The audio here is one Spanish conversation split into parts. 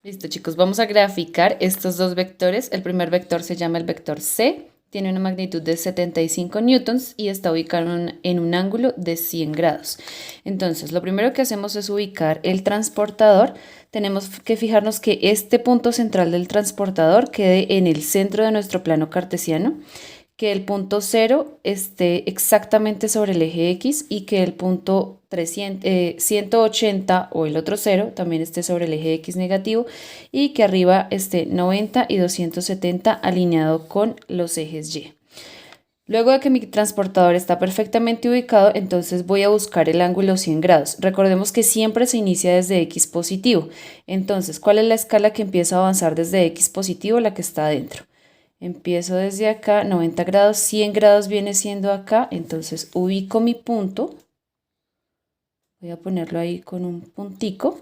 Listo, chicos, vamos a graficar estos dos vectores. El primer vector se llama el vector C, tiene una magnitud de 75 newtons y está ubicado en un ángulo de 100 grados. Entonces, lo primero que hacemos es ubicar el transportador. Tenemos que fijarnos que este punto central del transportador quede en el centro de nuestro plano cartesiano, que el punto 0 esté exactamente sobre el eje X y que el punto 180 o el otro 0 también esté sobre el eje X negativo y que arriba esté 90 y 270 alineado con los ejes Y. Luego de que mi transportador está perfectamente ubicado, entonces voy a buscar el ángulo 100 grados. Recordemos que siempre se inicia desde X positivo. Entonces, ¿cuál es la escala que empieza a avanzar desde X positivo? La que está adentro. Empiezo desde acá, 90 grados, 100 grados viene siendo acá, entonces ubico mi punto, voy a ponerlo ahí con un puntico.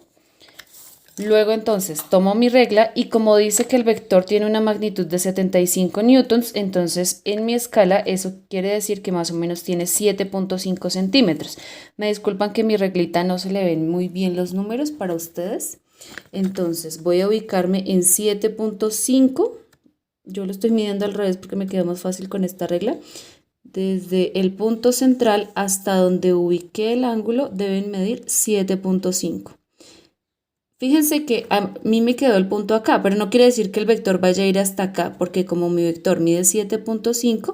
Luego entonces tomo mi regla y como dice que el vector tiene una magnitud de 75 newtons, entonces en mi escala eso quiere decir que más o menos tiene 7.5 centímetros. Me disculpan que mi reglita no se le ven muy bien los números para ustedes. Entonces voy a ubicarme en 7.5. Yo lo estoy midiendo al revés porque me quedó más fácil con esta regla. Desde el punto central hasta donde ubiqué el ángulo deben medir 7.5. Fíjense que a mí me quedó el punto acá, pero no quiere decir que el vector vaya a ir hasta acá, porque como mi vector mide 7.5,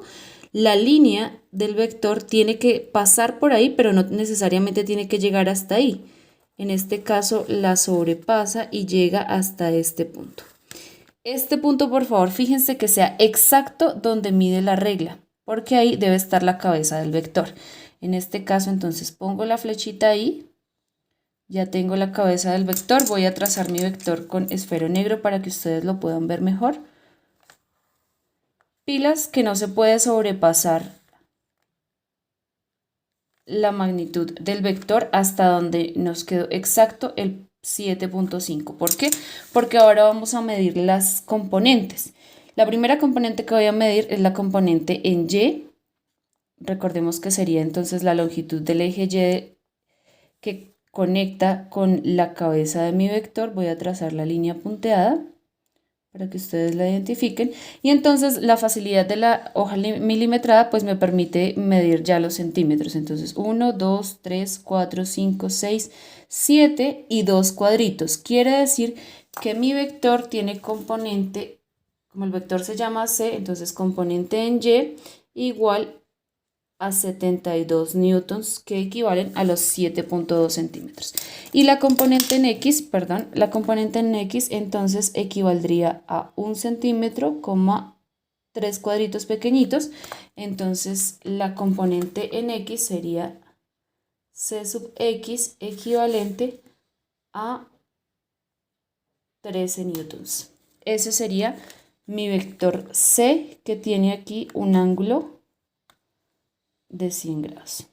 la línea del vector tiene que pasar por ahí, pero no necesariamente tiene que llegar hasta ahí. En este caso la sobrepasa y llega hasta este punto. Este punto, por favor, fíjense que sea exacto donde mide la regla, porque ahí debe estar la cabeza del vector. En este caso, entonces, pongo la flechita ahí. Ya tengo la cabeza del vector. Voy a trazar mi vector con esfero negro para que ustedes lo puedan ver mejor. Pilas que no se puede sobrepasar la magnitud del vector hasta donde nos quedó exacto el 7.5. ¿Por qué? Porque ahora vamos a medir las componentes. La primera componente que voy a medir es la componente en Y. Recordemos que sería entonces la longitud del eje Y que conecta con la cabeza de mi vector. Voy a trazar la línea punteada para que ustedes la identifiquen. Y entonces la facilidad de la hoja milimetrada pues me permite medir ya los centímetros. Entonces 1, 2, 3, 4, 5, 6, 7 y 2 cuadritos. Quiere decir que mi vector tiene componente, como el vector se llama C, entonces componente en Y igual a 72 newtons, que equivalen a los 7.2 centímetros. Y la componente en X, perdón, la componente en X entonces equivaldría a 1 centímetro, 3 cuadritos pequeñitos. Entonces la componente en X sería C sub X equivalente a 13 newtons. Ese sería mi vector C, que tiene aquí un ángulo de 100 grados.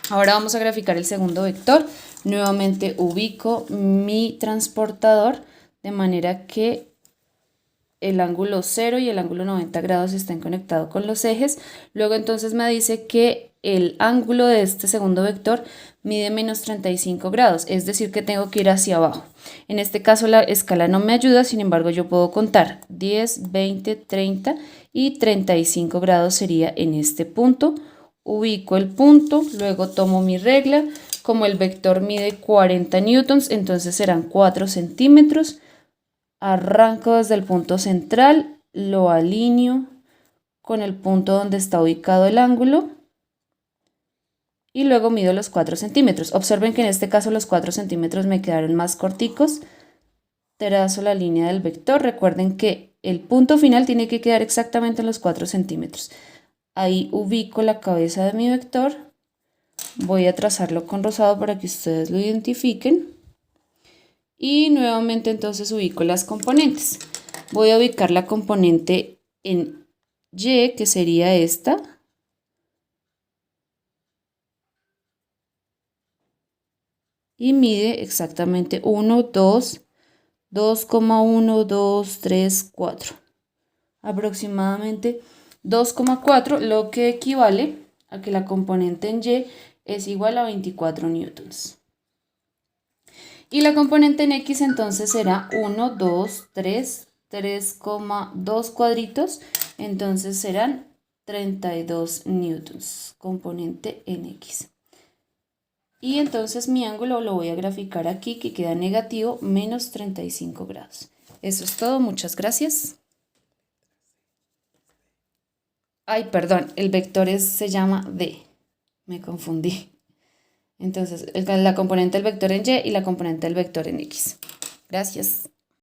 Ahora vamos a graficar el segundo vector. Nuevamente ubico mi transportador de manera que el ángulo 0 y el ángulo 90 grados estén conectados con los ejes. Luego entonces me dice que el ángulo de este segundo vector mide menos 35 grados, es decir que tengo que ir hacia abajo. En este caso la escala no me ayuda, sin embargo yo puedo contar 10, 20, 30 y 35 grados sería en este punto. Ubico el punto, luego tomo mi regla. Como el vector mide 40 newtons, entonces serán 4 centímetros. Arranco desde el punto central, lo alineo con el punto donde está ubicado el ángulo y luego mido los 4 centímetros. Observen que en este caso los 4 centímetros me quedaron más corticos. Trazo la línea del vector. Recuerden que el punto final tiene que quedar exactamente en los 4 centímetros. Ahí ubico la cabeza de mi vector. Voy a trazarlo con rosado para que ustedes lo identifiquen. Y nuevamente entonces ubico las componentes. Voy a ubicar la componente en Y, que sería esta. Y mide exactamente 1, 2, 2,1, 2, 3, 4. Aproximadamente 2,4, lo que equivale a que la componente en Y es igual a 24 newtons. Y la componente en X entonces será 1, 2, 3, 3,2 cuadritos. Entonces serán 32 newtons, componente en X. Y entonces mi ángulo lo voy a graficar aquí, que queda negativo, menos 35 grados. Eso es todo, muchas gracias. Ay, perdón, el vector se llama D. Me confundí. Entonces, la componente del vector en Y y la componente del vector en X. Gracias.